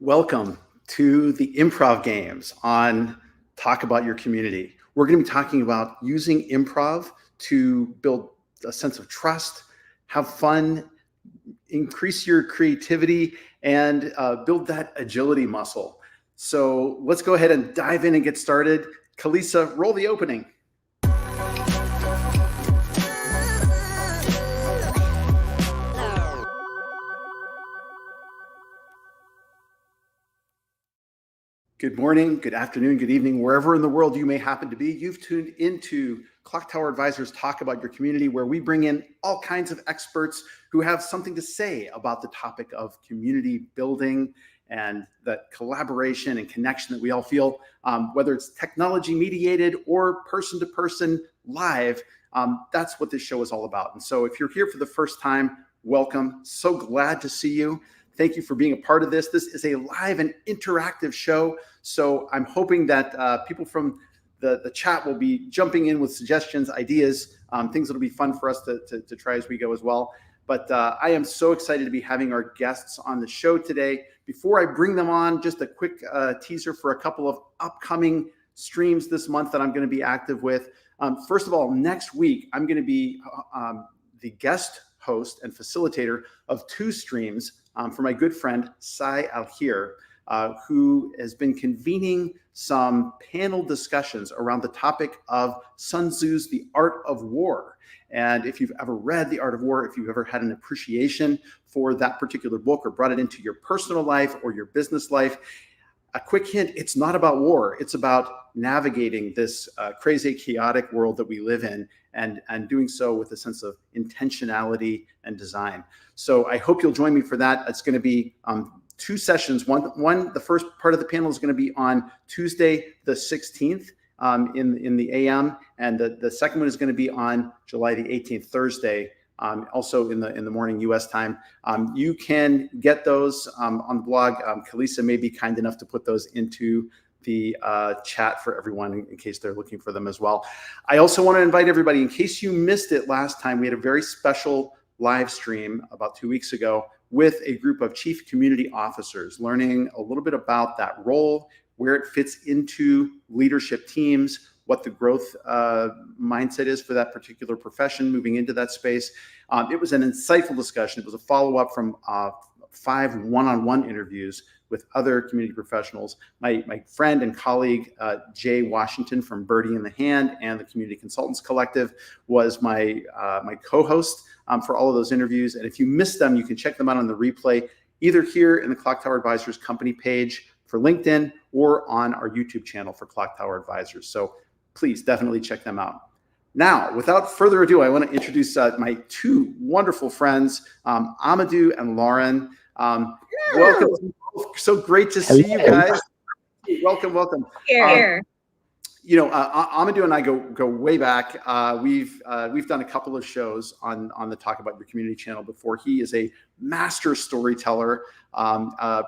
Welcome to the Improv Games on Talk About Your Community. We're going to be talking about using improv to build a sense of trust, have fun, increase your creativity, and build that agility muscle. So let's go ahead and dive in and get started. Kalisa, roll the opening. Good morning, good afternoon, good evening, wherever in the world you may happen to be. You've tuned into Clocktower Advisors Talk About Your Community, where we bring in all kinds of experts who have something to say about the topic of community building and that collaboration and connection that we all feel, whether it's technology mediated or person-to-person live. That's what this show is all about. And so if you're here for the first time, welcome. So glad to see you. Thank you for being a part of this. This is a live and interactive show. So I'm hoping that people from the chat will be jumping in with suggestions, ideas, things that'll be fun for us to try as we go as well. But I am so excited to be having our guests on the show today. Before I bring them on, just a quick teaser for a couple of upcoming streams this month that I'm going to be active with. First of all, next week, I'm going to be the guest host and facilitator of two streams for my good friend, Sai Alhir, who has been convening some panel discussions around the topic of Sun Tzu's The Art of War. And if you've ever read The Art of War, if you've ever had an appreciation for that particular book or brought it into your personal life or your business life, a quick hint, it's not about war. It's about navigating this crazy, chaotic world that we live in and doing so with a sense of intentionality and design. So I hope you'll join me for that. It's going to be two sessions. One, the first part of the panel is going to be on Tuesday, the 16th in the AM. And the second one is going to be on July the 18th, Thursday, also in the morning US time. You can get those on the blog. Kalisa may be kind enough to put those into the chat for everyone in case they're looking for them as well. I also want to invite everybody, in case you missed it last time, we had a very special live stream about 2 weeks ago with a group of chief community officers, learning a little bit about that role, where it fits into leadership teams, what the growth mindset is for that particular profession moving into that space. It was an insightful discussion. It was a follow-up from 5 one-on-one interviews with other community professionals. My friend and colleague, Jay Washington from Birdie in the Hand and the Community Consultants Collective was my co-host for all of those interviews. And if you missed them, you can check them out on the replay, either here in the Clocktower Advisors company page for LinkedIn or on our YouTube channel for Clocktower Advisors. So please definitely check them out. Now, without further ado, I want to introduce my two wonderful friends, Ahmadou and Lauren. Welcome. So great to see you guys. Welcome. Here. Ahmadou and I go way back. We've done a couple of shows on the Talk About Your Community channel before. He is a master storyteller, a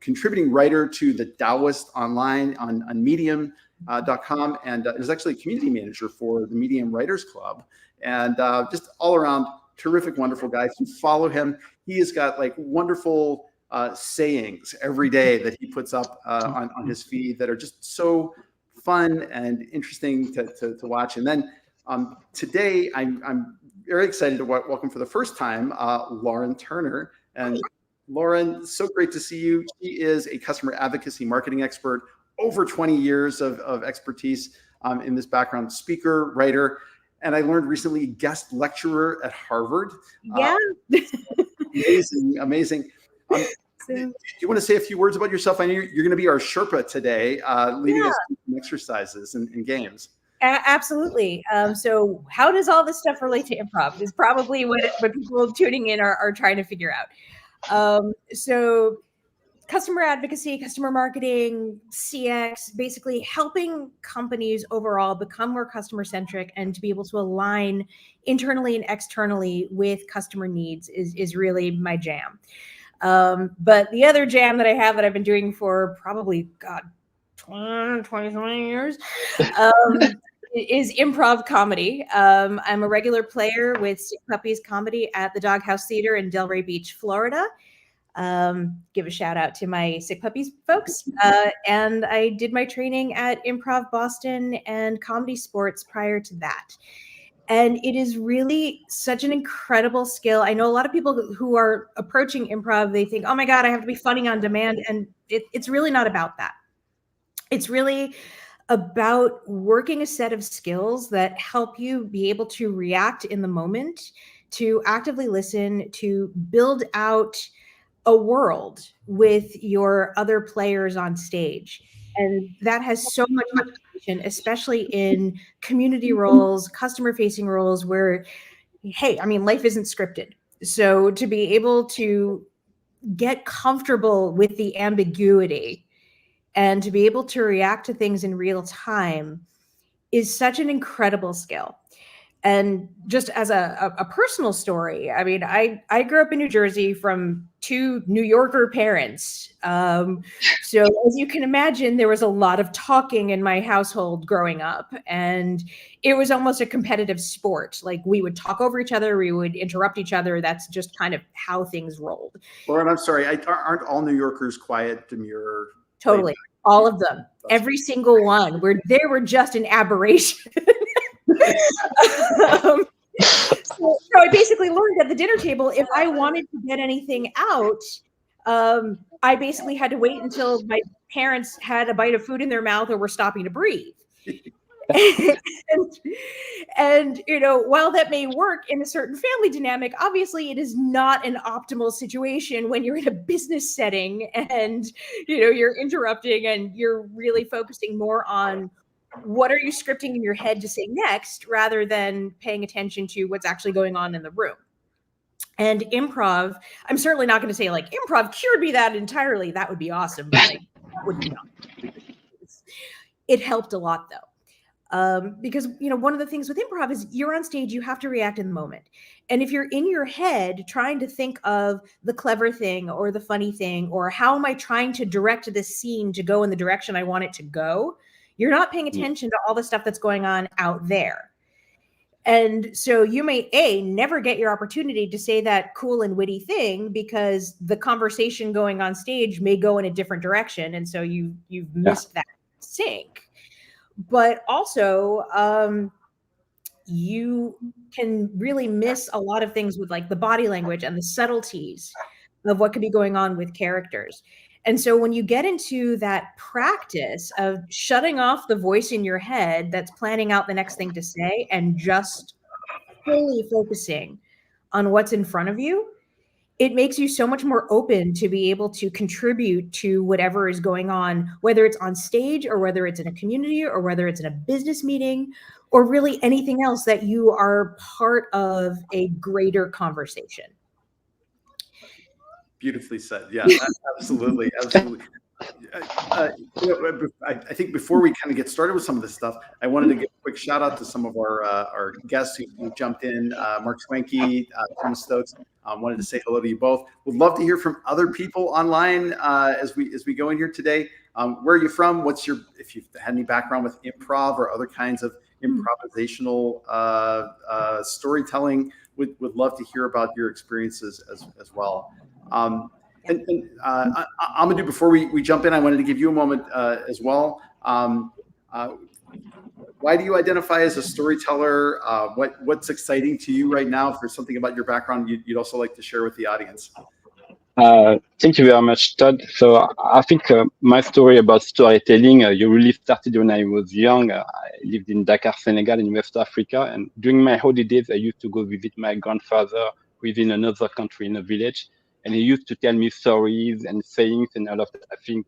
contributing writer to the Taoist online on Medium.com, and is actually a community manager for the Medium Writers Club, and just all around terrific, wonderful guy. If you follow him, he has got like wonderful sayings every day that he puts up on his feed that are just so fun and interesting to watch. And then today, I'm very excited to welcome for the first time Lauren Turner. And Lauren, so great to see you. She is a customer advocacy marketing expert, over 20 years of expertise in this background, speaker, writer, and I learned recently guest lecturer at Harvard. Yeah. Amazing. Do you want to say a few words about yourself? I know you're going to be our Sherpa today, leading us through some exercises and games. Absolutely. So how does all this stuff relate to improv is probably what people tuning in are trying to figure out. So customer advocacy, customer marketing, CX, basically helping companies overall become more customer centric and to be able to align internally and externally with customer needs is really my jam. But the other jam that I have that I've been doing for probably, 20 years, is improv comedy. I'm a regular player with Sick Puppies Comedy at the Doghouse Theater in Delray Beach, Florida. Give a shout out to my Sick Puppies folks. And I did my training at Improv Boston and Comedy Sports prior to that. And it is really such an incredible skill. I know a lot of people who are approaching improv, they think, oh my God, I have to be funny on demand. And it's really not about that. It's really about working a set of skills that help you be able to react in the moment, to actively listen, to build out a world with your other players on stage. And that has so much application, especially in community roles, customer facing roles where, hey, I mean, life isn't scripted. So to be able to get comfortable with the ambiguity and to be able to react to things in real time is such an incredible skill. And just as a personal story, I mean, I grew up in New Jersey from two New Yorker parents. So as you can imagine, there was a lot of talking in my household growing up. And it was almost a competitive sport. Like we would talk over each other, we would interrupt each other. That's just kind of how things rolled. Lauren, I'm sorry, aren't all New Yorkers quiet, demure? Totally. All of them. Every single one. They were just an aberration. So I basically learned at the dinner table, if I wanted to get anything out, I basically had to wait until my parents had a bite of food in their mouth or were stopping to breathe. and you know, while that may work in a certain family dynamic, obviously it is not an optimal situation when you're in a business setting and you know you're interrupting and you're really focusing more on what are you scripting in your head to say next rather than paying attention to what's actually going on in the room. And improv, I'm certainly not going to say like improv cured me that entirely. That would be awesome, but like, that would not. It helped a lot though. Because you know, one of the things with improv is you're on stage, you have to react in the moment. And if you're in your head trying to think of the clever thing or the funny thing, or how am I trying to direct this scene to go in the direction I want it to go, you're not paying attention to all the stuff that's going on out there. And so you may never get your opportunity to say that cool and witty thing because the conversation going on stage may go in a different direction. And so you've missed that sync. But also, you can really miss a lot of things with like the body language and the subtleties of what could be going on with characters. And so when you get into that practice of shutting off the voice in your head that's planning out the next thing to say and just fully focusing on what's in front of you, it makes you so much more open to be able to contribute to whatever is going on, whether it's on stage or whether it's in a community or whether it's in a business meeting or really anything else that you are part of a greater conversation. Beautifully said. Yeah, absolutely. Absolutely. I think before we kind of get started with some of this stuff, I wanted to give a quick shout out to some of our guests who jumped in. Mark Swanky, Thomas Stokes. Wanted to say hello to you both. Would love to hear from other people online as we go in here today. Where are you from? If you've had any background with improv or other kinds of improvisational storytelling, would love to hear about your experiences as well. Ahmadou, before we jump in, I wanted to give you a moment as well. Why do you identify as a storyteller? What's exciting to you right now? For something about your background you'd also like to share with the audience? Thank you very much, Todd. So I think my story about storytelling, you really started when I was young. I lived in Dakar, Senegal, in West Africa. And during my holidays, I used to go visit my grandfather within another country in a village. And he used to tell me stories and sayings and all of that. I think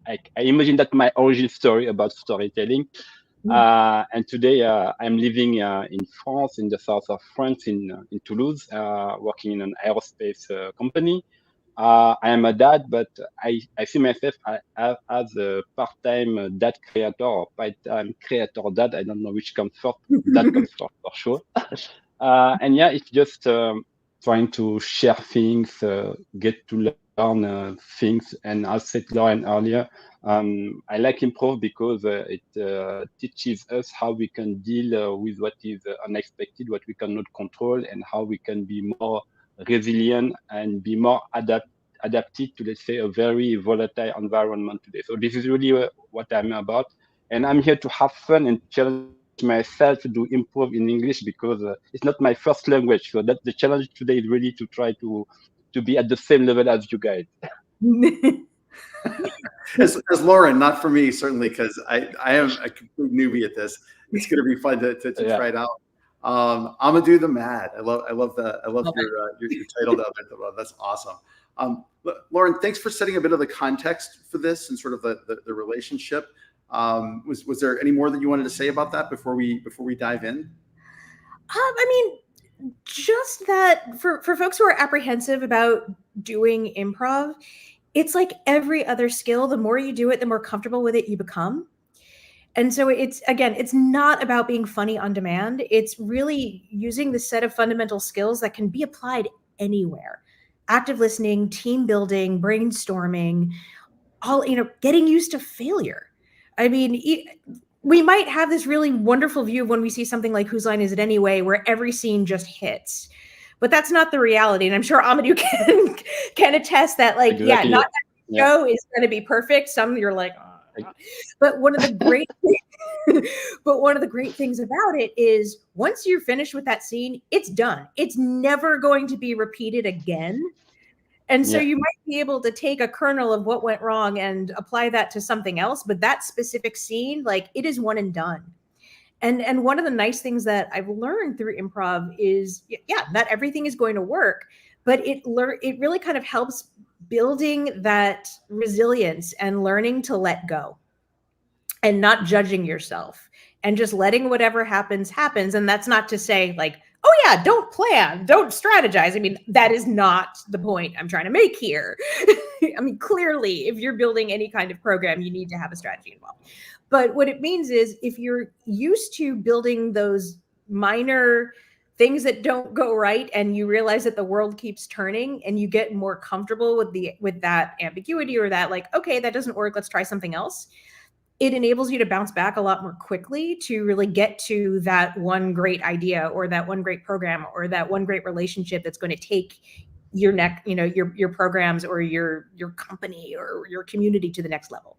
I imagine that my origin story about storytelling. And today I'm living in France, in the south of France, in Toulouse, working in an aerospace company. I am a dad, but I see myself as a part-time dad creator or part-time creator dad. I don't know which comes first. That comes first for sure. And yeah, it's just trying to share things, get to learn things. And as said Lauren earlier, I like improv because it teaches us how we can deal with what is unexpected, what we cannot control, and how we can be more resilient and be more adapted to, let's say, a very volatile environment today. So this is really what I'm about. And I'm here to have fun and challenge myself to do improv in English because it's not my first language. So that the challenge today is really to try to be at the same level as you guys. As Lauren, not for me, certainly, because I am a complete newbie at this. It's going to be fun to try it out. Ahmadou the Mad. I love your title down there. That's awesome. Lauren, thanks for setting a bit of the context for this and sort of the relationship. Was there any more that you wanted to say about that before we dive in? I mean, just that for folks who are apprehensive about doing improv, it's like every other skill. The more you do it, the more comfortable with it you become. And so it's not about being funny on demand. It's really using the set of fundamental skills that can be applied anywhere. Active listening, team building, brainstorming, getting used to failure. I mean, we might have this really wonderful view of when we see something like Whose Line Is It Anyway, where every scene just hits. But that's not the reality. And I'm sure Ahmadou can attest that, like, Exactly. not every show is going to be perfect. Some you're like, oh. But one of the great things about it is once you're finished with that scene, it's done. It's never going to be repeated again. And so you might be able to take a kernel of what went wrong and apply that to something else. But that specific scene, like, it is one and done. And one of the nice things that I've learned through improv is, not everything is going to work, but it really kind of helps building that resilience and learning to let go and not judging yourself and just letting whatever happens. And that's not to say, like, oh yeah, don't plan, don't strategize. I mean, that is not the point I'm trying to make here. I mean, clearly, if you're building any kind of program, you need to have a strategy involved. But what it means is if you're used to building those minor things that don't go right and you realize that the world keeps turning and you get more comfortable with that ambiguity or that, like, okay, that doesn't work, let's try something else. It enables you to bounce back a lot more quickly to really get to that one great idea or that one great program or that one great relationship that's going to take your your programs or your company or your community to the next level.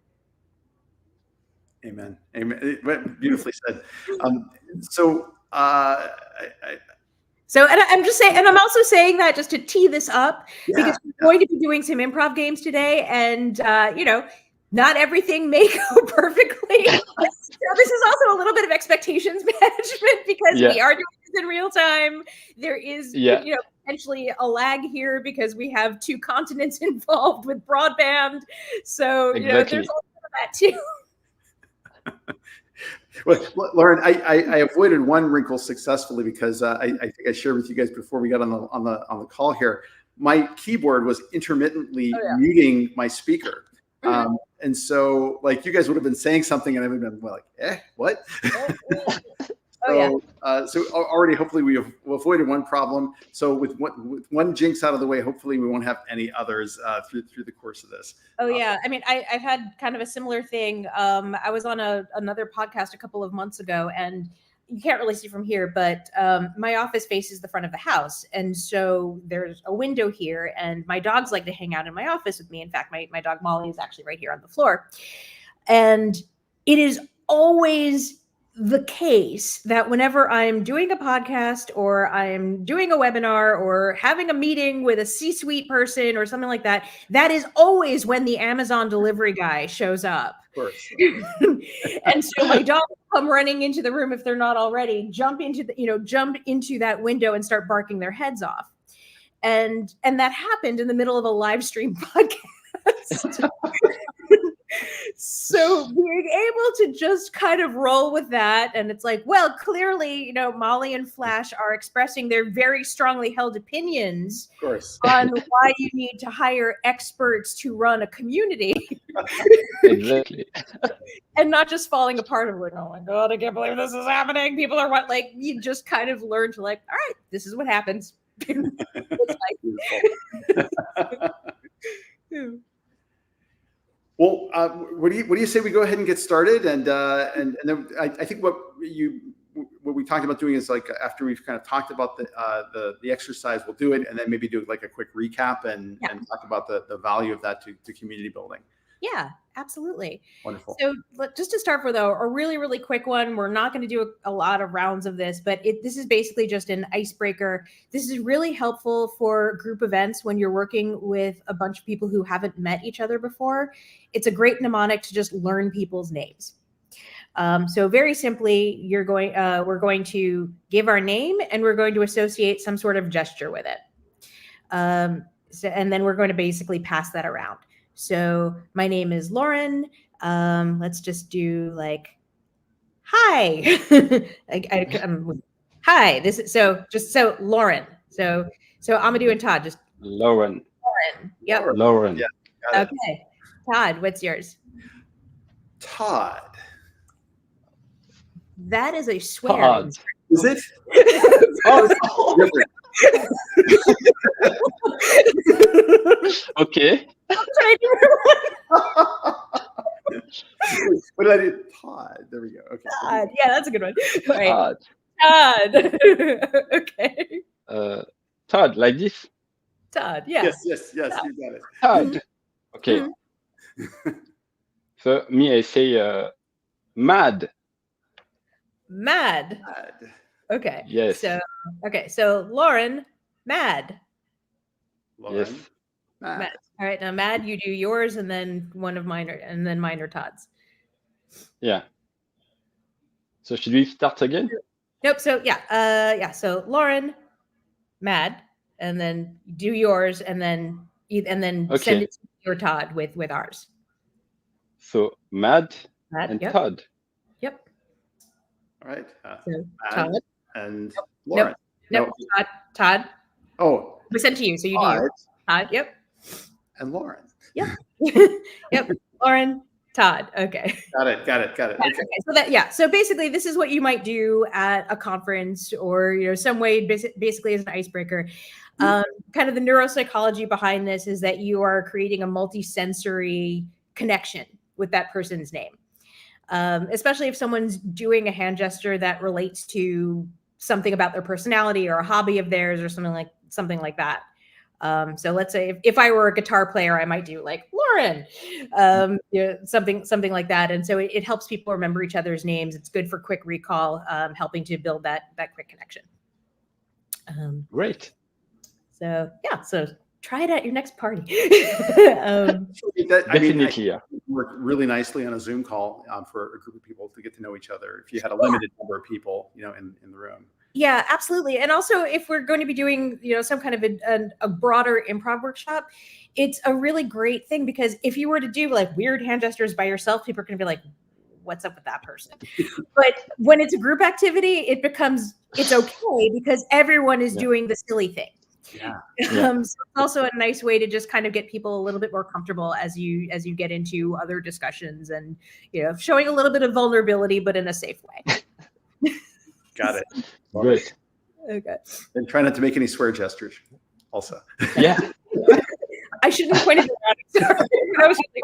Amen. Beautifully said. So I'm just saying, and I'm also saying that just to tee this up because we're going to be doing some improv games today, and not everything may go perfectly. So this is also a little bit of expectations management because we are doing this in real time. There is, potentially a lag here because we have 2 continents involved with broadband. So, there's a little bit of that too. Well, Lauren, I avoided one wrinkle successfully because I think I shared with you guys before we got on the call here. My keyboard was intermittently muting my speaker. And so, like, you guys would have been saying something and I would have been like, what? So already, hopefully, we avoided one problem. So with one jinx out of the way, hopefully we won't have any others through the course of this. Oh yeah, I mean, I've had kind of a similar thing. I was on another podcast a couple of months ago, and you can't really see from here, but my office faces the front of the house, and so there's a window here, and my dogs like to hang out in my office with me. In fact, my dog Molly is actually right here on the floor, and it is always the case that whenever I'm doing a podcast or I'm doing a webinar or having a meeting with a C-suite person or something like that, that is always when the Amazon delivery guy shows up. Of course. And so my dogs come running into the room if they're not already, jump into that window and start barking their heads off. And that happened in the middle of a live stream podcast. So being able to just kind of roll with that, and it's like, well, clearly, Molly and Flash are expressing their very strongly held opinions on why you need to hire experts to run a community. Exactly. And not just falling apart of like, oh my God, I can't believe this is happening. People are you just kind of learn to like, all right, this is what happens. Well, what do you say we go ahead and get started, and then I think what we we talked about doing is like after we've kind of talked about the exercise, we'll do it and then maybe do like a quick recap and talk about the value of that to community building. Yeah, absolutely. Wonderful. So just to start with, though, a really, really quick one. We're not going to do a lot of rounds of this, but this is basically just an icebreaker. This is really helpful for group events when you're working with a bunch of people who haven't met each other before. It's a great mnemonic to just learn people's names. So very simply, we're going to give our name and we're going to associate some sort of gesture with it. And then we're going to basically pass that around. So my name is Lauren. Let's just do like, hi. Hi. This is so Lauren. So Ahmadou and Todd, just Lauren. Yep. Lauren. Yeah. Okay. Todd, what's yours? Todd. That is a swear. Todd. Is it? Oh, Okay. what did I do? Todd. There we go. Okay. Todd. Yeah, that's a good one. All right. Todd. Todd. Okay. Todd, like this. Todd. Yeah. Yes. You got it. Todd. Okay. So me, I say mad. Mad. Okay. Yes. So Lauren, mad. Lauren. Yes. Mad. All right, now Mad, you do yours, and then one of mine, and then mine are Todd's. Yeah. So should we start again? Nope. So So Lauren, Mad, and then do yours, and then send it to your Todd with ours. So mad and yep. Todd. Yep. All right. So Todd and Lauren. Nope. No. Todd. Oh. We sent to you, so you do yours. Todd. Yep. And Lauren. Yep. Yep. Lauren, Todd. Okay. Got it. Okay. So basically this is what you might do at a conference or, some way basically as an icebreaker. Kind of the neuropsychology behind this is that you are creating a multi-sensory connection with that person's name. Especially if someone's doing a hand gesture that relates to something about their personality or a hobby of theirs or something like that. So let's say if I were a guitar player, I might do like Lauren, something like that. And so it helps people remember each other's names. It's good for quick recall, helping to build that quick connection. Great. So try it at your next party. Definitely, yeah. Work really nicely on a Zoom call for a group of people to get to know each other. If you had a limited number of people, in the room. Yeah, absolutely. And also if we're going to be doing, some kind of a broader improv workshop, it's a really great thing because if you were to do like weird hand gestures by yourself, people are going to be like, what's up with that person? But when it's a group activity, it's okay because everyone is doing the silly thing. Yeah. So it's also a nice way to just kind of get people a little bit more comfortable as you get into other discussions and, showing a little bit of vulnerability, but in a safe way. Got it. Great. Okay. And try not to make any swear gestures also. Yeah. I shouldn't have pointed it out. I was like,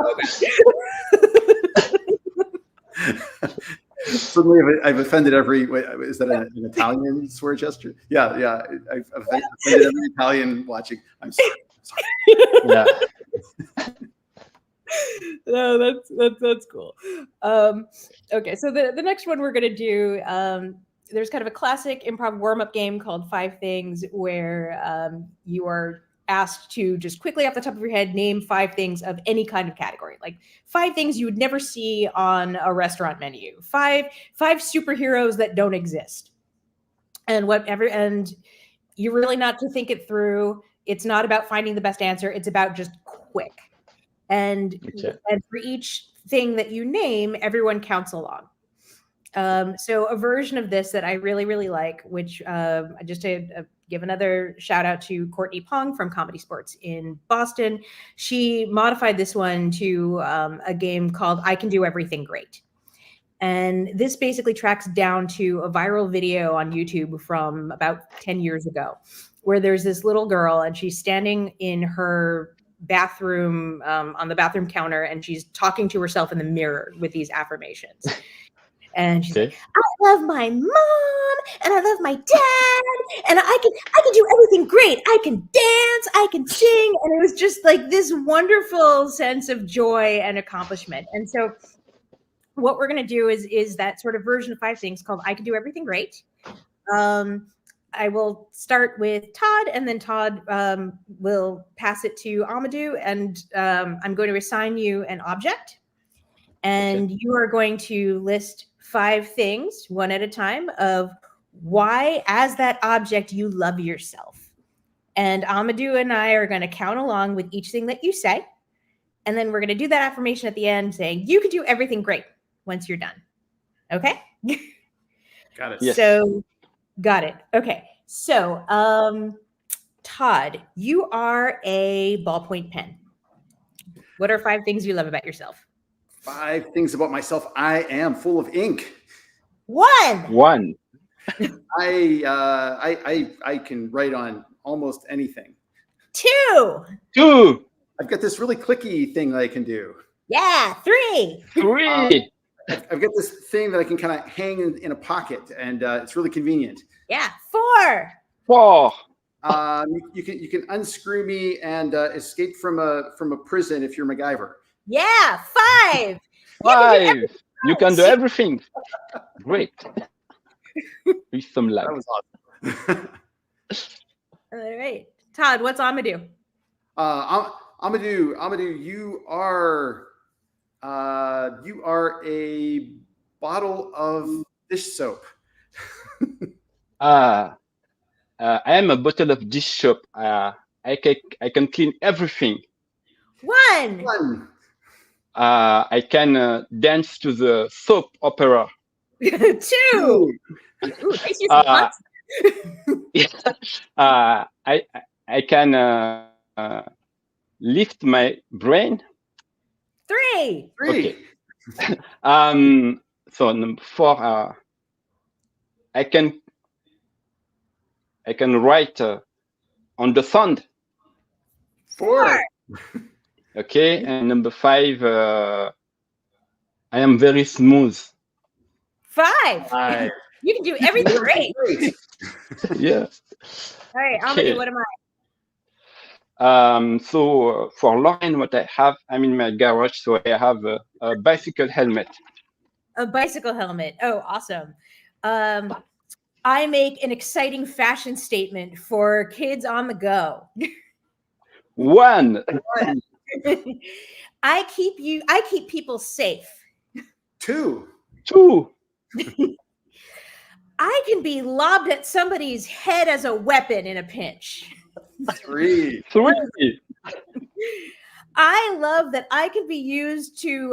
Suddenly I've offended is that an Italian swear gesture? Yeah. I've offended every Italian watching. I'm sorry. Yeah. No, that's cool. Okay, so the next one we're going to do, there's kind of a classic improv warm-up game called 5 Things where you are asked to just quickly off the top of your head name 5 things of any kind of category, like 5 things you would never see on a restaurant menu, 5 superheroes that don't exist, and you're really not to think it through. It's not about finding the best answer. It's about just quick. And for each thing that you name, everyone counts along. So a version of this that I really, really like, which just to give another shout out to Courtney Pong from Comedy Sports in Boston. She modified this one to a game called I Can Do Everything Great. And this basically tracks down to a viral video on YouTube from about 10 years ago, where there's this little girl and she's standing in her bathroom on the bathroom counter and she's talking to herself in the mirror with these affirmations. And she's like, Okay. I love my mom and I love my dad and I can do everything great. I can dance, I can sing. And it was just like this wonderful sense of joy and accomplishment. And so what we're going to do is that sort of version of 5 things called I Can Do Everything Great. I will start with Todd, and then Todd will pass it to Ahmadou, and I'm going to assign you an object, and you are going to list 5 things, one at a time, of why, as that object, you love yourself. And Ahmadou and I are going to count along with each thing that you say, and then we're going to do that affirmation at the end, saying you can do everything great once you're done. Okay? Got it. Yes. So, got it. Okay. So, Todd, you are a ballpoint pen. What are 5 things you love about yourself? 5 things about myself. I am full of ink. 1. I can write on almost anything. 2. 2. I've got this really clicky thing that I can do. Yeah. 3. 3. I've got this thing that I can kind of hang in a pocket, and it's really convenient. Yeah. 4. 4. You can unscrew me and escape from a prison if you're MacGyver. Yeah. 5. 5. You can do everything. Great. With some lag. That was awesome. All right. Todd, what's Ahmadou? Ahmadou, you are a bottle of dish soap. I am a bottle of dish soap. I can clean everything. 1. I can dance to the soap opera. 2. Ooh, nice use of puns. I can lift my brain. 3. Okay. So number 4, I can write on the sand. 4. Okay, and number 5, I am very smooth. 5. You can do everything great. Yeah. All right, Okay. Ahmadou, what am I? So for Lauren, what I have, I'm in my garage, so I have a bicycle helmet. A bicycle helmet. Oh, awesome. I make an exciting fashion statement for kids on the go. 1. I keep people safe. 2. 2. I can be lobbed at somebody's head as a weapon in a pinch. 3. 3. I love that I can be used to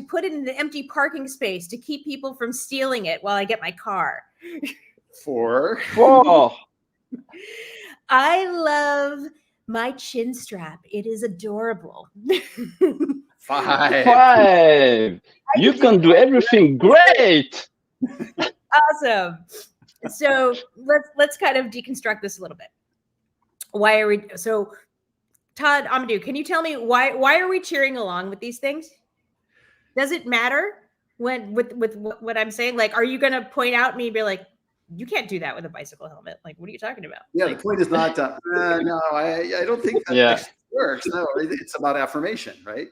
put it in an empty parking space to keep people from stealing it while I get my car. 4. 4. I love my chin strap. It is adorable. 5. 5. You can do everything great. Awesome. So let's kind of deconstruct this a little bit. Why are we so? Todd, Ahmadou, can you tell me why are we cheering along with these things? Does it matter when with what I'm saying? Like, are you going to point out me and be like, you can't do that with a bicycle helmet? Like, what are you talking about? Yeah, like, the point is not. No, I don't think that actually works. No, it's about affirmation, right?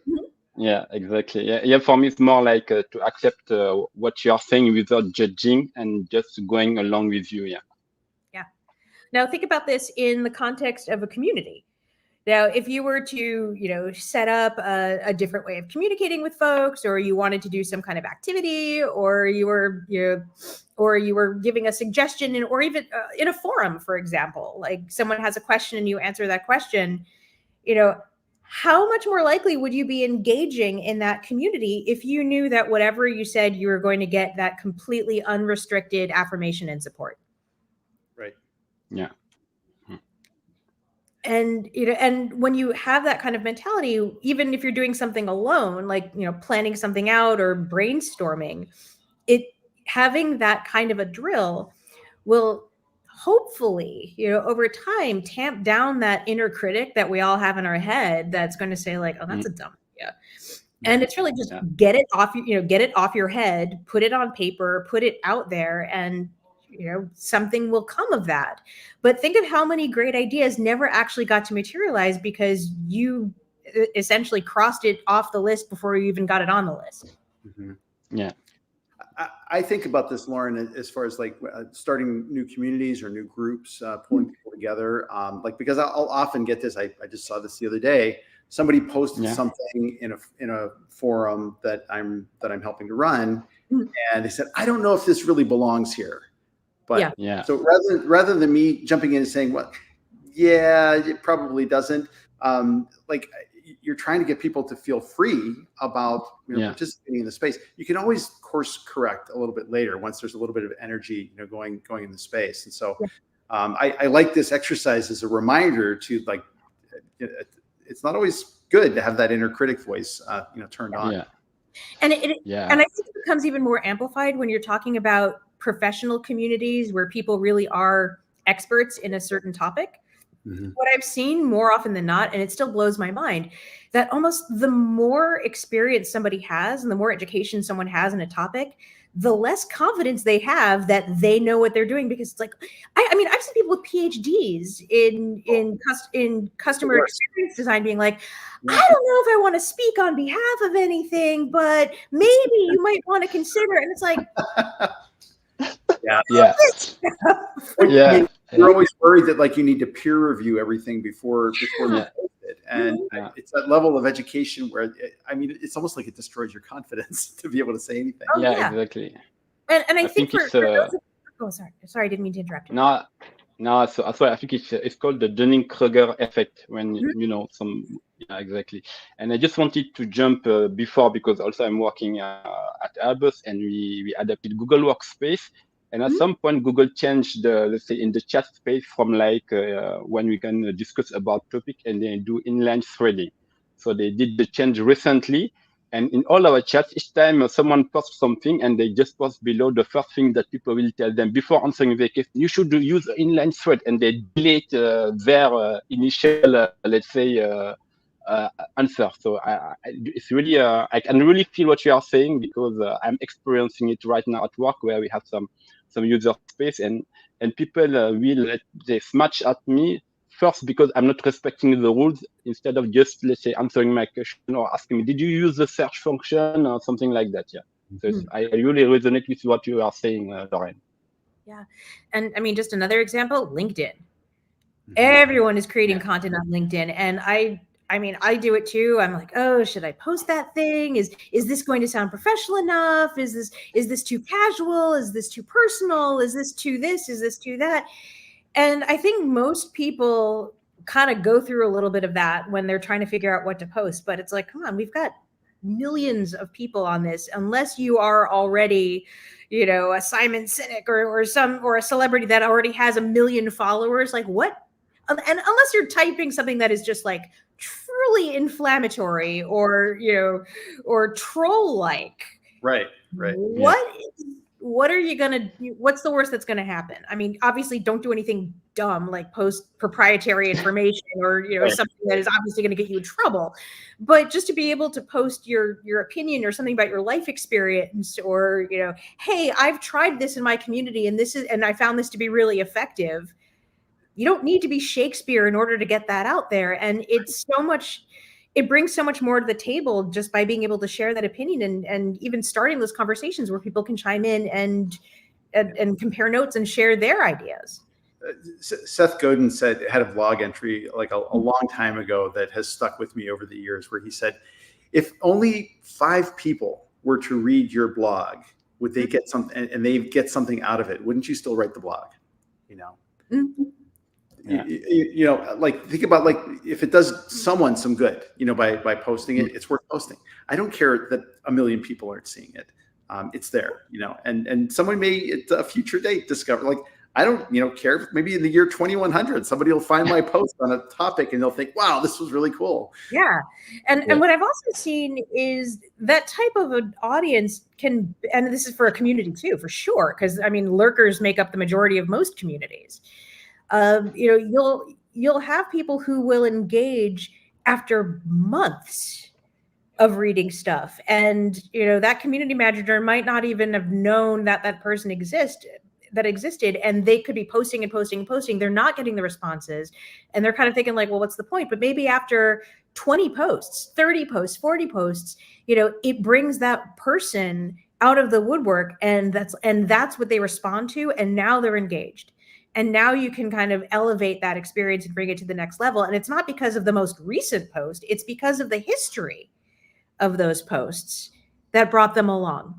Yeah, exactly. Yeah. For me, it's more like to accept what you're saying without judging and just going along with you. Yeah. Yeah. Now think about this in the context of a community. Now, if you were to, set up a different way of communicating with folks, or you wanted to do some kind of activity, or you were giving a suggestion, or even in a forum, for example, like someone has a question and you answer that question, how much more likely would you be engaging in that community if you knew that whatever you said, you were going to get that completely unrestricted affirmation and support? Right. Yeah. And and when you have that kind of mentality, even if you're doing something alone, like planning something out or brainstorming, having that kind of a drill will hopefully over time tamp down that inner critic that we all have in our head that's going to say like, oh, that's a dumb idea. And it's really just get it off, get it off your head, put it on paper, put it out there, and something will come of that. But think of how many great ideas never actually got to materialize because you essentially crossed it off the list before you even got it on the list. Yeah. I think about this, Lauren, as far as like starting new communities or new groups, pulling people together. Like, because I'll often get this. I just saw this the other day. Somebody posted something in a forum that I'm helping to run, and they said, "I don't know if this really belongs here." But so rather than me jumping in and saying, "Well, yeah, it probably doesn't," like, you're trying to get people to feel free about participating in the space. You can always course correct a little bit later once there's a little bit of energy going in the space. And so I like this exercise as a reminder to, like, it's not always good to have that inner critic voice turned on. And and I think it becomes even more amplified when you're talking about professional communities where people really are experts in a certain topic. What I've seen more often than not, and it still blows my mind, that almost the more experience somebody has and the more education someone has in a topic, the less confidence they have that they know what they're doing. Because it's like, I mean, I've seen people with PhDs in customer experience design being like, I don't know if I want to speak on behalf of anything, but maybe you might want to consider. And it's like, you're always worried that, like, you need to peer review everything before you post it. And it's that level of education where, it's almost like it destroys your confidence to be able to say anything. Exactly. And I think for those sorry, I didn't mean to interrupt you. No, so I think it's called the Dunning-Kruger effect when, exactly. And I just wanted to jump before, because also I'm working at Airbus, and we adapted Google Workspace. And at some point, Google changed let's say, in the chat space from like when we can discuss about topic and then do inline threading. So they did the change recently. And in all our chats, each time someone posts something and they just post below, the first thing that people will tell them before answering the question, you should use inline thread, and they delete their initial, let's say, answer. So it's really, I can really feel what you are saying, because I'm experiencing it right now at work, where we have some user space, and people will they smash at me first because I'm not respecting the rules, instead of just, let's say, answering my question or asking me, did you use the search function or something like that? So I really resonate with what you are saying, Lauren. And I mean, just another example, LinkedIn. Everyone is creating content on LinkedIn, and I mean, I do it too. I'm like, oh, should I post that thing? Is this going to sound professional enough? Is this too casual? Is this too personal? Is this too this? Is this too that? And I think most people kind of go through a little bit of that when they're trying to figure out what to post. But it's like, come on, we've got millions of people on this. Unless you are already, a Simon Sinek or a celebrity that already has 1 million followers, like what? And unless you're typing something that is just like truly inflammatory or troll-like, right. What are you gonna do? What's the worst that's gonna happen? I mean, obviously, don't do anything dumb like post proprietary information or something that is obviously going to get you in trouble. But just to be able to post your opinion or something about your life experience, or hey, I've tried this in my community and I found this to be really effective. You don't need to be Shakespeare in order to get that out there. And it brings so much more to the table just by being able to share that opinion and even starting those conversations where people can chime in and compare notes and share their ideas. Seth Godin had a blog entry like a long time ago that has stuck with me over the years, where he said, if only 5 people were to read your blog, would they get something, and they get something out of it? Wouldn't you still write the blog? Like, think about, like, if it does someone some good, by posting it, it's worth posting. I don't care that 1 million people aren't seeing it. It's there, and someone may at a future date discover, like, I don't, care. Maybe in the year 2100, somebody will find my post on a topic and they'll think, wow, this was really cool. Yeah. And what I've also seen is that type of an audience and this is for a community too, for sure. Because I mean, lurkers make up the majority of most communities. You'll have people who will engage after months of reading stuff. And, that community manager might not even have known that that person existed, and they could be posting and posting and posting. They're not getting the responses. And they're kind of thinking like, well, what's the point? But maybe after 20 posts, 30 posts, 40 posts, it brings that person out of the woodwork, and that's what they respond to. And now they're engaged. And now you can kind of elevate that experience and bring it to the next level. And it's not because of the most recent post, it's because of the history of those posts that brought them along.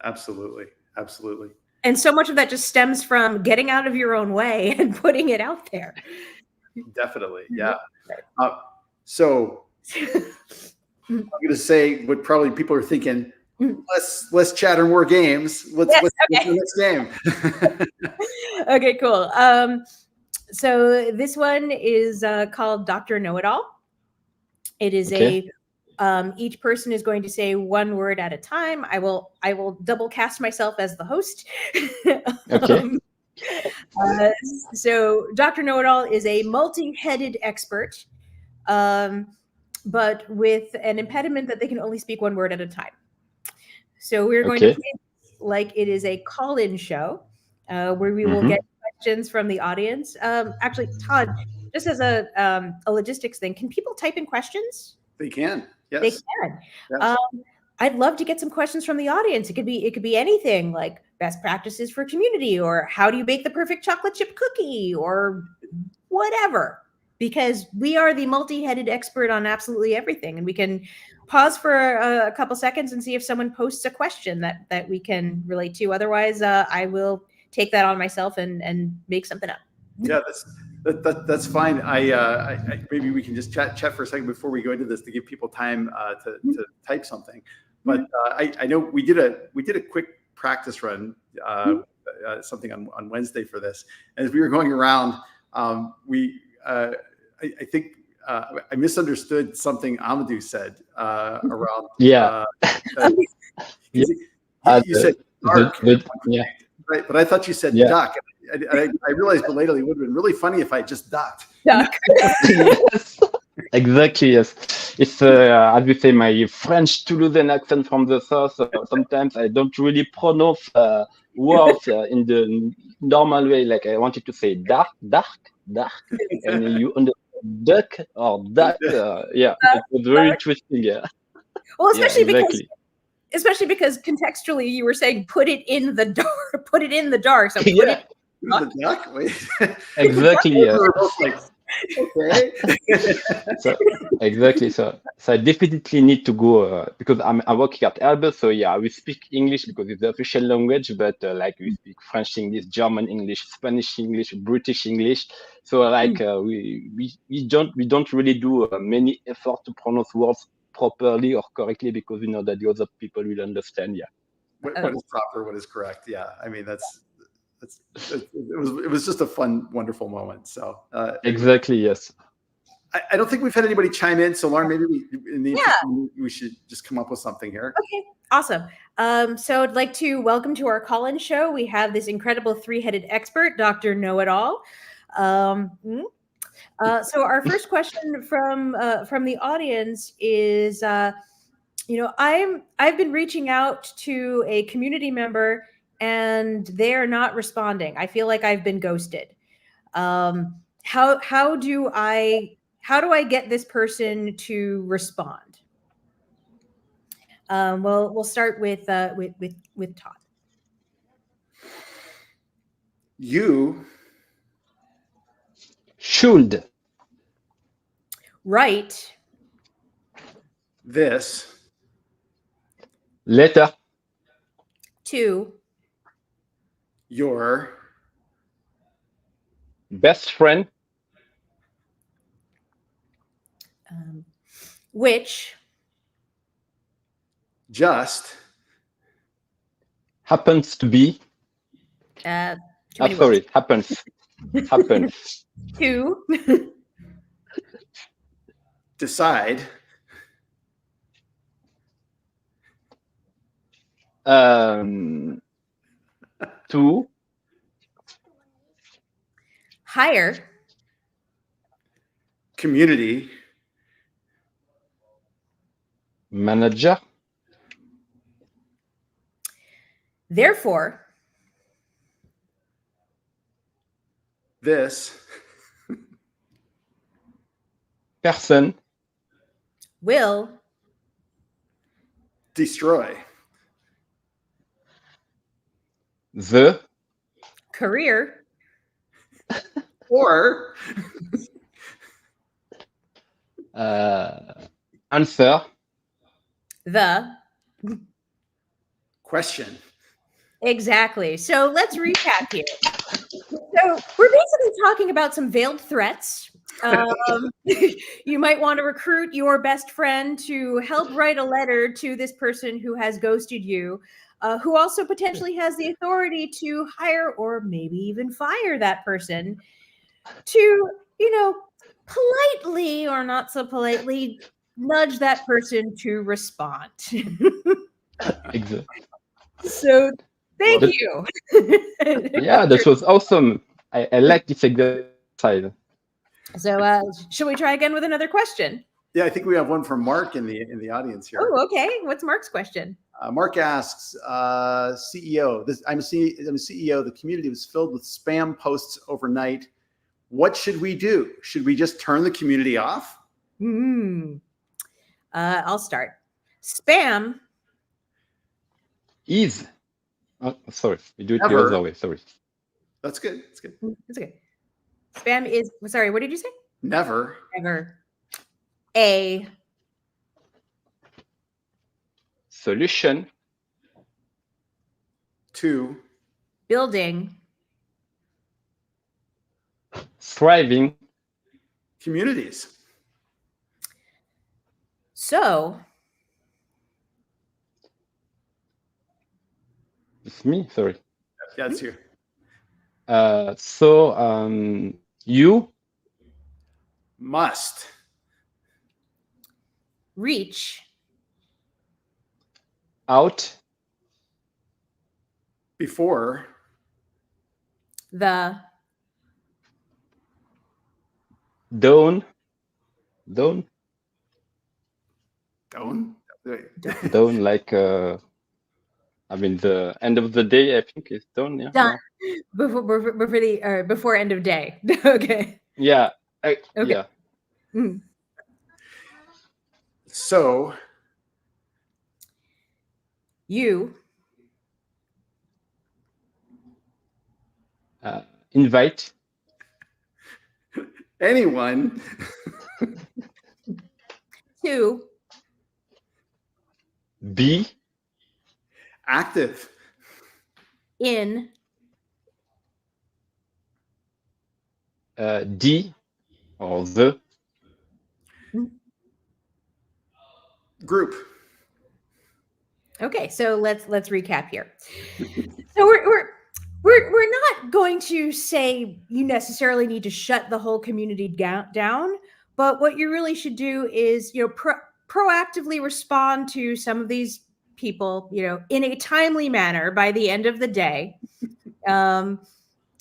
Absolutely. Absolutely. And so much of that just stems from getting out of your own way and putting it out there. Definitely. Yeah. So I'm going to say what probably people are thinking, less chatter, more games. What's the next game? Okay, cool. So this one is called Dr. Know-It-All. It is each person is going to say one word at a time. I will double cast myself as the host. Okay. So Dr. Know-It-All is a multi-headed expert, but with an impediment that they can only speak one word at a time. So we're going to play like it is a call-in show where we will get questions from the audience. Actually, Todd, just as a logistics thing, can people type in questions? They can. Yes. They can. Yes. I'd love to get some questions from the audience. It could be anything like best practices for community, or how do you bake the perfect chocolate chip cookie, or whatever. Because we are the multi-headed expert on absolutely everything, and we can pause for a couple seconds and see if someone posts a question that we can relate to. Otherwise, I will take that on myself and make something up. Yeah, that's fine. I maybe we can just chat for a second before we go into this to give people time to type something. But I know we did a quick practice run, something on Wednesday for this, and as we were going around, I think I misunderstood something Ahmadou said around. Yeah. You said dark. Right, but I thought you said duck. I realized belatedly it would have been really funny if I just ducked. Duck. Yes, exactly. Yes, it's as we say, my French Toulousain accent from the south. Sometimes I don't really pronounce words in the normal way. Like I wanted to say dark, and you understand duck or duck. Yeah, it was very interesting. Yeah. Well, especially because contextually you were saying put it in the dark. Put it in the dark. So put it. The duck? Wait. Exactly. Yeah. Okay. Exactly. So I definitely need to go because I'm working at Airbus. So yeah, we speak English because it's the official language, but like we speak French English, German English, Spanish English, British English. So like we don't really do many effort to pronounce words properly or correctly because we know that the other people will understand. Yeah. What is proper? What is correct? Yeah. I mean it was just a fun, wonderful moment. So exactly, yes. I don't think we've had anybody chime in. So Lauren, maybe we should just come up with something here. Okay, awesome. So I'd like to welcome to our call-in show. We have this incredible three-headed expert, Dr. Know-It-All. So our first question from the audience is, I've been reaching out to a community member and they're not responding. I feel like I've been ghosted. How do I get this person to respond? We'll start with Todd. You should write this letter to your best friend, which just happens to be happens to decide to hire community Manager. Therefore, this Person. will destroy The. career or Answer. the question. exactly. So let's recap here. So we're basically talking about some veiled threats. You might want to recruit your best friend to help write a letter to this person who has ghosted you, who also potentially has the authority to hire or maybe even fire that person to, politely or not so politely nudge that person to respond. Exactly. So thank Well, you. Yeah, that was awesome. I like this exercise. So should we try again with another question? Yeah, I think we have one from Mark in the audience here. Oh, okay. What's Mark's question? Mark asks, CEO, I'm a CEO. The community was filled with spam posts overnight. What should we do? Should we just turn the community off? I'll start. Spam Is. Oh, sorry, we do it the Never. other way. Sorry. That's good. That's good. It's okay. Spam is, sorry, what did you say? Never. Never a Solution. To building Thriving. communities. so It's me. Sorry. Yeah, it's you. You Must reach out before the down don't. like I mean the end of the day. I think is done. Yeah. done before end of day. Okay. Yeah. Okay. Yeah. So You Invite anyone to be active in the or the group. Okay, so let's recap here. So we're not going to say you necessarily need to shut the whole community down, but what you really should do is proactively respond to some of these people, in a timely manner by the end of the day.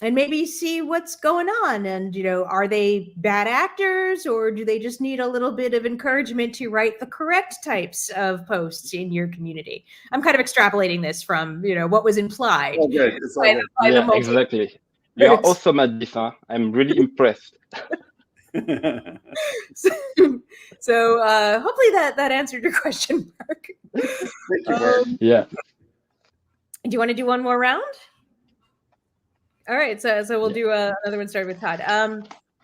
And maybe see what's going on. And, are they bad actors, or do they just need a little bit of encouragement to write the correct types of posts in your community? I'm kind of extrapolating this from, what was implied. All good. It's all good. yeah, exactly. You are awesome at this, huh? I'm really impressed. So hopefully that answered your question, Mark. Thank you, Mark. Yeah. Do you want to do one more round? All right, so we'll do another one starting with Todd.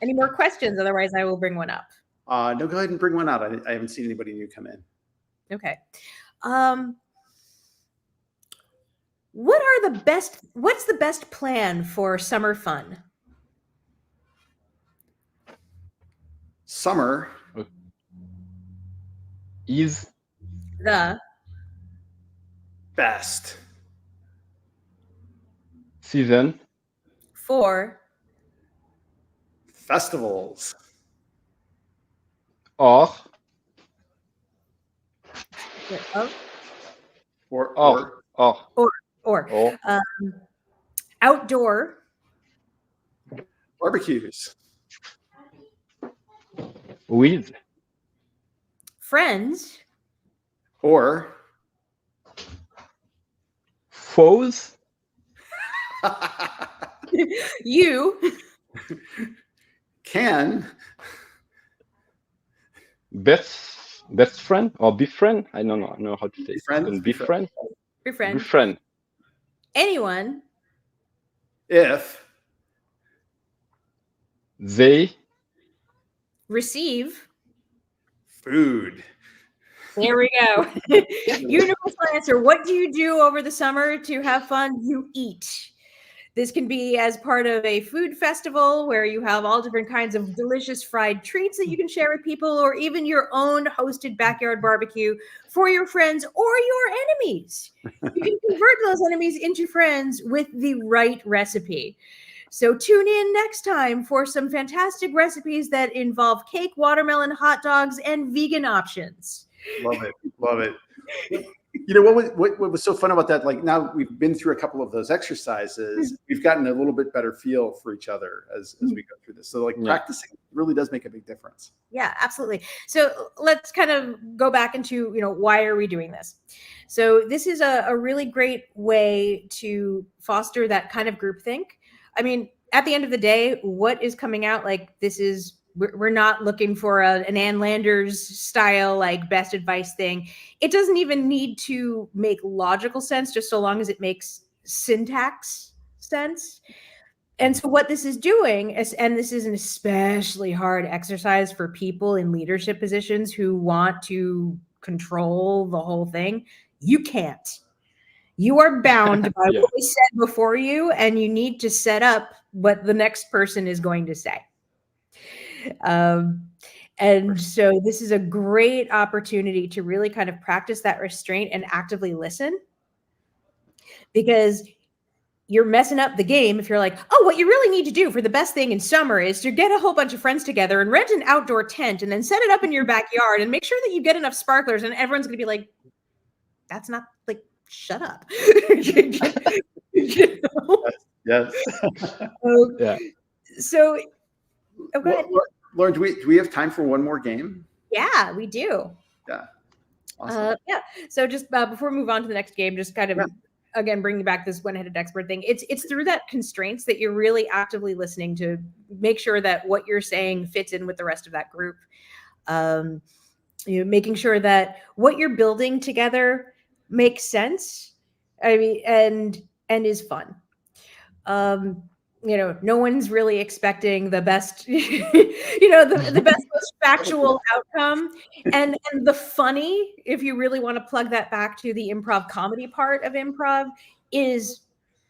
Any more questions? Otherwise, I will bring one up. No, go ahead and bring one out. I haven't seen anybody new come in. Okay. What's the best plan for summer fun? Summer Is The best season for festivals or outdoor barbecues with friends Or Foes? You can Best friend or befriend? I don't know how to say it. Befriend. Befriend? befriend Befriend. anyone if They receive. food. There we go. Universal answer. What do you do over the summer to have fun? You eat. This can be as part of a food festival where you have all different kinds of delicious fried treats that you can share with people, or even your own hosted backyard barbecue for your friends or your enemies. You can convert those enemies into friends with the right recipe. So tune in next time for some fantastic recipes that involve cake, watermelon, hot dogs, and vegan options. Love it. Love it. You know, what was so fun about that? Like, now we've been through a couple of those exercises. We've gotten a little bit better feel for each other as we go through this. So like practicing really does make a big difference. Yeah, absolutely. So let's kind of go back into, why are we doing this? So this is a really great way to foster that kind of groupthink. I mean, at the end of the day, what is coming out, like, we're not looking for an Ann Landers style, like, best advice thing. It doesn't even need to make logical sense, just so long as it makes syntax sense. And so what this is doing is, and this is an especially hard exercise for people in leadership positions who want to control the whole thing, you can't. You are bound by what we said before you, and you need to set up what the next person is going to say. And so this is a great opportunity to really kind of practice that restraint and actively listen, because you're messing up the game if you're like, oh, what you really need to do for the best thing in summer is to get a whole bunch of friends together and rent an outdoor tent and then set it up in your backyard and make sure that you get enough sparklers, and everyone's going to be like, that's not, like, shut up. Yes. Yeah. So, go ahead. Lauren, do we have time for one more game? Yeah, we do. Yeah. Awesome. Yeah. So just before we move on to the next game, just kind of again bringing back this one-headed expert thing. It's through that constraints that you're really actively listening to make sure that what you're saying fits in with the rest of that group. Making sure that what you're building together makes sense. I mean, and is fun. No one's really expecting the best, the best, most factual outcome. And the funny, if you really want to plug that back to the improv comedy part of improv, is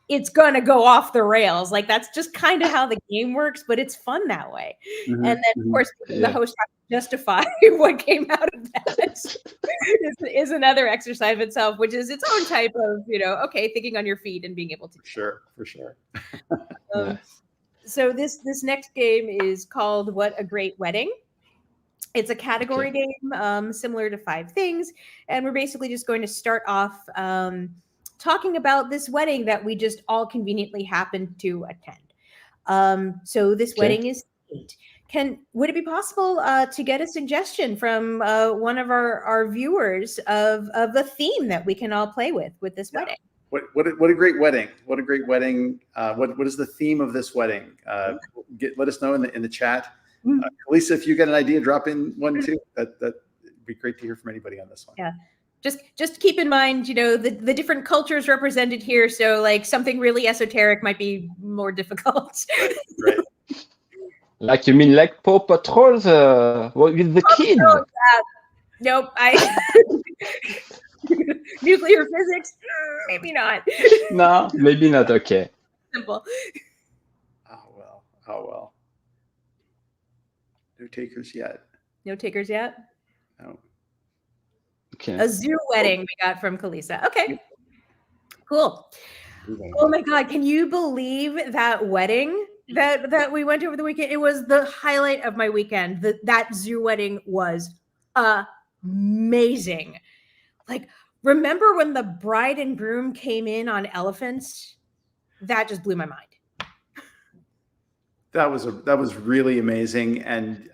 it's going to go off the rails. Like, that's just kind of how the game works, but it's fun that way. And then, of course, the host has to justify what came out of that is another exercise of itself, which is its own type of, thinking on your feet and being able to. For sure. So this next game is called What a Great Wedding. It's a category game, similar to 5 Things. And we're basically just going to start off talking about this wedding that we just all conveniently happened to attend. So this wedding is state. Would it be possible to get a suggestion from one of our viewers of a theme that we can all play with this wedding? What a great wedding! What a great wedding! What is the theme of this wedding? Let us know in the chat. Lisa, if you get an idea, drop in one too. That'd be great to hear from anybody on this one. Yeah. Just keep in mind, the different cultures represented here. So, like, something really esoteric might be more difficult. Right. Like, you mean like Paw Patrol with the kid? Nope. Nuclear physics? Maybe not. No, maybe not. Okay. Simple. Oh well. No takers yet. No takers yet? No. Okay. A zoo wedding we got from Kalisa. Okay. Cool. Oh my God. Can you believe that wedding that we went to over the weekend? It was the highlight of my weekend. That zoo wedding was amazing. Like, remember when the bride and groom came in on elephants? That just blew my mind. That was really amazing. And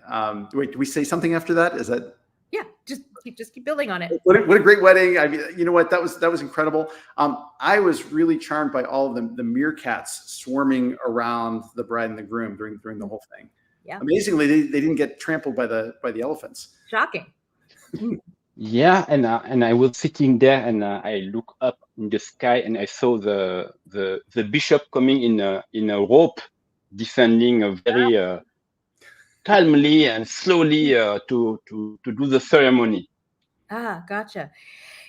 wait, do we say something after that? Is that? Yeah, just keep building on it. What a great wedding. I mean, you know what? That was incredible. I was really charmed by all of the meerkats swarming around the bride and the groom during the whole thing. Yeah. Amazingly, they didn't get trampled by the elephants. Shocking. Yeah, and I was sitting there, and I look up in the sky, and I saw the bishop coming in a rope, descending very calmly and slowly to do the ceremony. Ah, gotcha.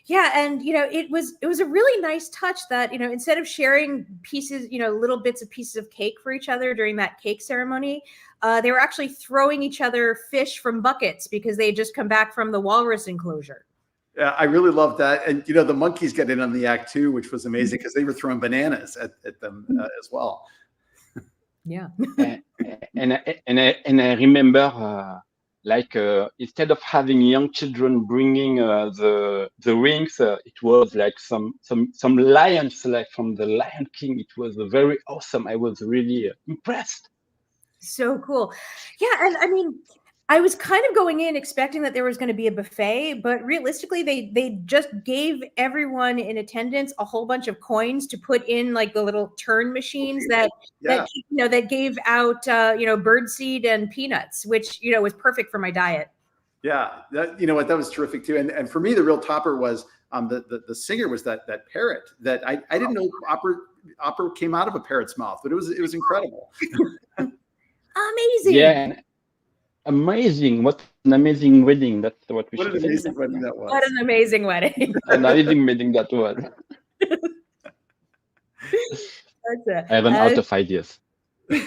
Yeah, and it was a really nice touch that instead of sharing pieces, little bits of pieces of cake for each other during that cake ceremony, they were actually throwing each other fish from buckets because they had just come back from the walrus enclosure. Yeah, I really loved that, and the monkeys get in on the act too, which was amazing because they were throwing bananas at them as well. Yeah. and I remember. Instead of having young children bringing the rings, it was like some lions, like from the Lion King. It was very awesome. I was really impressed. So cool. Yeah, and I mean, I was kind of going in expecting that there was going to be a buffet, but realistically, they just gave everyone in attendance a whole bunch of coins to put in like the little turn machines that gave out birdseed and peanuts, which was perfect for my diet. Yeah, that that was terrific too. And for me, the real topper was the singer was that parrot that I didn't know opera came out of a parrot's mouth, but it was incredible. Amazing. Yeah. Amazing! What an amazing wedding! That's what we should say. What an amazing wedding that was! What an amazing wedding! An amazing wedding that was. That's I have out of ideas. No,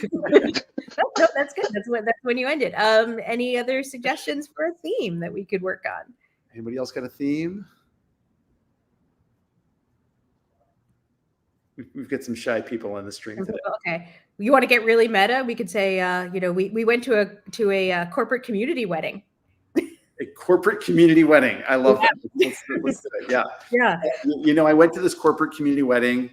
that's good. That's when you ended. Any other suggestions for a theme that we could work on? Anybody else got a theme? We've got some shy people on the stream today. Okay. You want to get really meta? We could say, we went to a corporate community wedding. A corporate community wedding. I love that. Let's do it. Yeah. Yeah. I went to this corporate community wedding,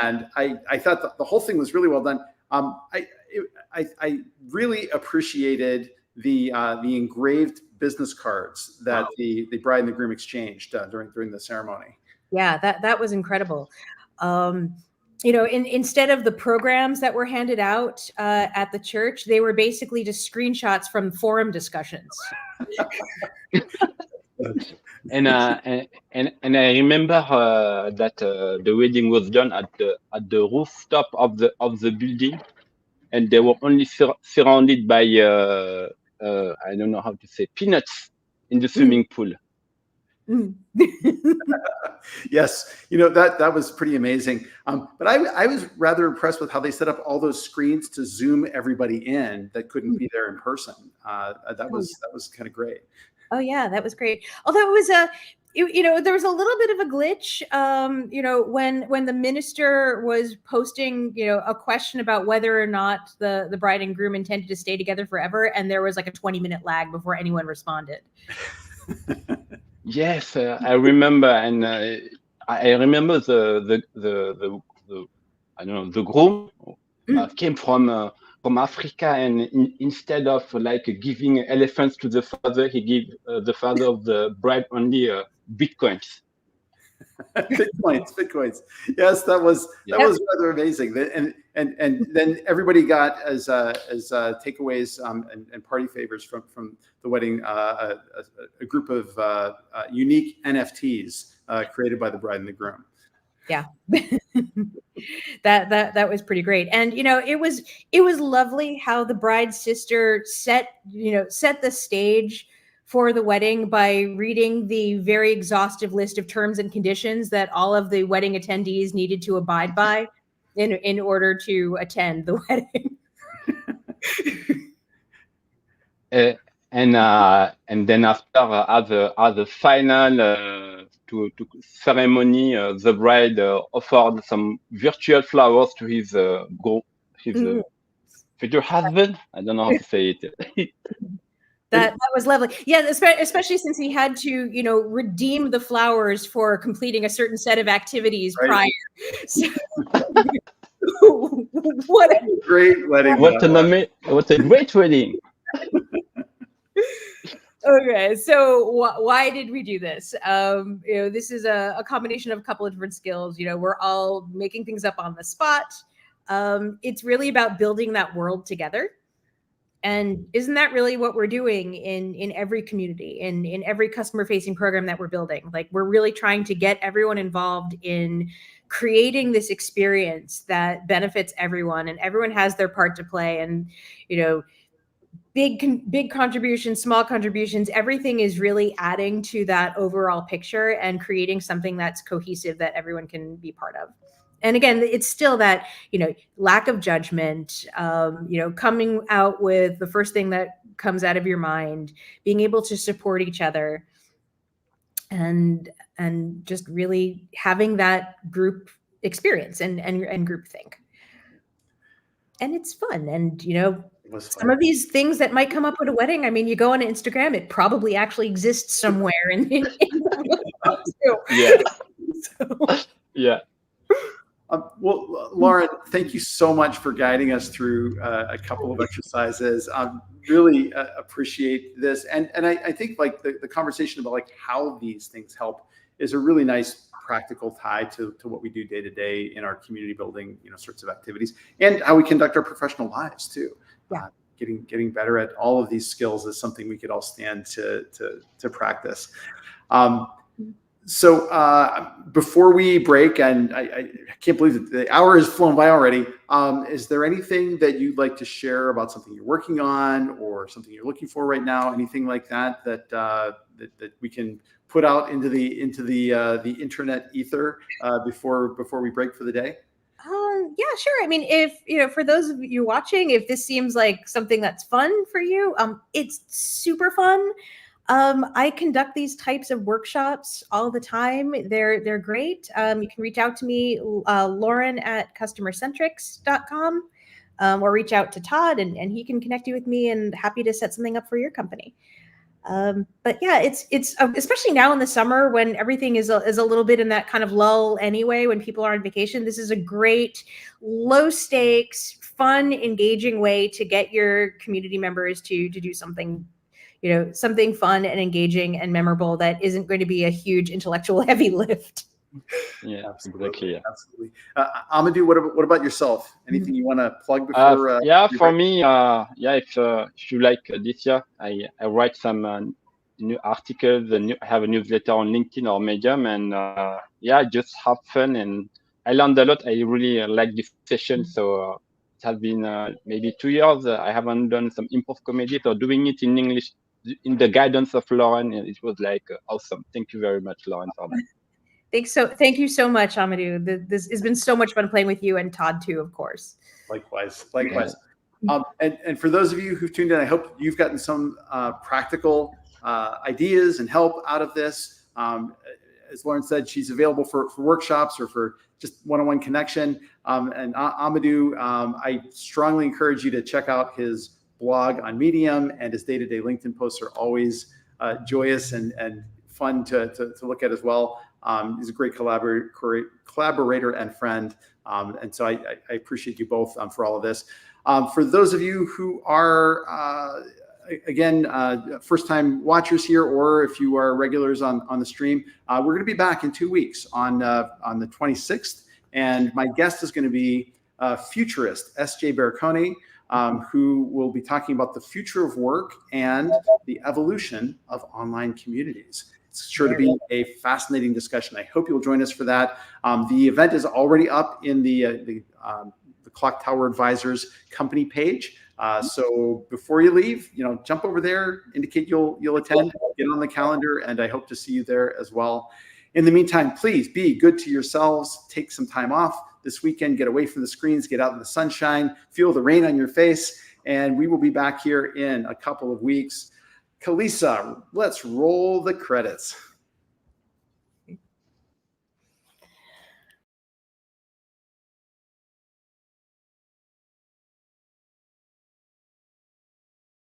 and I thought the whole thing was really well done. I really appreciated the engraved business cards that the bride and the groom exchanged during the ceremony. Yeah, that was incredible. Instead of the programs that were handed out at the church, they were basically just screenshots from forum discussions. And I remember that the wedding was done at the rooftop of the building, and they were only surrounded by I don't know how to say, peanuts in the swimming pool. Yes, that was pretty amazing. But I was rather impressed with how they set up all those screens to zoom everybody in that couldn't be there in person. That was kind of great. Oh yeah, that was great. Although it was there was a little bit of a glitch. When the minister was posting, a question about whether or not the bride and groom intended to stay together forever, and there was like a 20-minute lag before anyone responded. Yes, I remember, and I remember the I don't know, the groom came from Africa, and instead of giving elephants to the father, he gave the father of the bride only bitcoins. Bitcoins. Yes, that was rather amazing. And then everybody got as takeaways and party favors from the wedding a group of unique NFTs created by the bride and the groom. Yeah. that was pretty great. And it was lovely how the bride's sister set the stage for the wedding by reading the very exhaustive list of terms and conditions that all of the wedding attendees needed to abide by in order to attend the wedding. And then after as a final to ceremony, the bride offered some virtual flowers to his future husband. I don't know how to say it. That was lovely. Yeah, especially since he had to, redeem the flowers for completing a certain set of activities prior. So, what a great wedding! What a great wedding! Okay, so why did we do this? This is a combination of a couple of different skills. We're all making things up on the spot. It's really about building that world together. And isn't that really what we're doing in every community, in every customer facing program that we're building? Like, we're really trying to get everyone involved in creating this experience that benefits everyone, and everyone has their part to play. And, big contributions, small contributions, everything is really adding to that overall picture and creating something that's cohesive that everyone can be part of. And again, it's still that, lack of judgment, coming out with the first thing that comes out of your mind, being able to support each other, and just really having that group experience and group think. And it's fun. And, some of these things that might come up at a wedding, I mean, you go on Instagram, it probably actually exists somewhere in the world too. Yeah. So. Yeah. Well, Lauren, thank you so much for guiding us through a couple of exercises. Really appreciate this. And I think like the conversation about like how these things help is a really nice practical tie to what we do day to day in our community building, sorts of activities, and how we conduct our professional lives too. Yeah. Getting better at all of these skills is something we could all stand to practice. So before we break, and I can't believe that the hour has flown by already, is there anything that you'd like to share about something you're working on or something you're looking for right now? Anything like that we can put out into the internet ether before we break for the day? Yeah, sure. I mean, if for those of you watching, if this seems like something that's fun for you, it's super fun. I conduct these types of workshops all the time. They're great. You can reach out to me, Lauren at customercentrics.com, or reach out to Todd and he can connect you with me, and happy to set something up for your company. But yeah, it's especially now in the summer when everything is a little bit in that kind of lull anyway, when people are on vacation. This is a great low stakes, fun, engaging way to get your community members to do something, something fun and engaging and memorable that isn't going to be a huge intellectual heavy lift. Yeah, absolutely. Exactly. Yeah. Absolutely. Ahmadou, what about yourself? Anything you want to plug before? For me, if you like this year, I write some new articles. I have a newsletter on LinkedIn or Medium, and just have fun. And I learned a lot. I really like this session. So it has been maybe 2 years. I haven't done some improv comedy, so doing it in English in the guidance of Lauren, and it was like awesome. Thank you very much, Lauren, for that. Thank you so much, Ahmadou. This has been so much fun playing with you, and Todd too, of course. Likewise. And for those of you who've tuned in, I hope you've gotten some practical ideas and help out of this. As Lauren said, she's available for workshops or for just one-on-one connection. And Ahmadou, I strongly encourage you to check out his blog on Medium, and his day-to-day LinkedIn posts are always joyous and fun to look at as well. He's a great collaborator and friend. And so I appreciate you both for all of this. For those of you who are, again, first-time watchers here, or if you are regulars on the stream, we're going to be back in 2 weeks on the 26th. And my guest is going to be futurist S.J. Baracone, who will be talking about the future of work and the evolution of online communities. It's sure to be a fascinating discussion. I hope you'll join us for that. The event is already up in the Clocktower Advisors company page. So before you leave, jump over there, indicate you'll attend, get on the calendar, and I hope to see you there as well. In the meantime, please be good to yourselves. Take some time off this weekend. Get away from the screens. Get out in the sunshine. Feel the rain on your face. And we will be back here in a couple of weeks. Kalisa, let's roll the credits.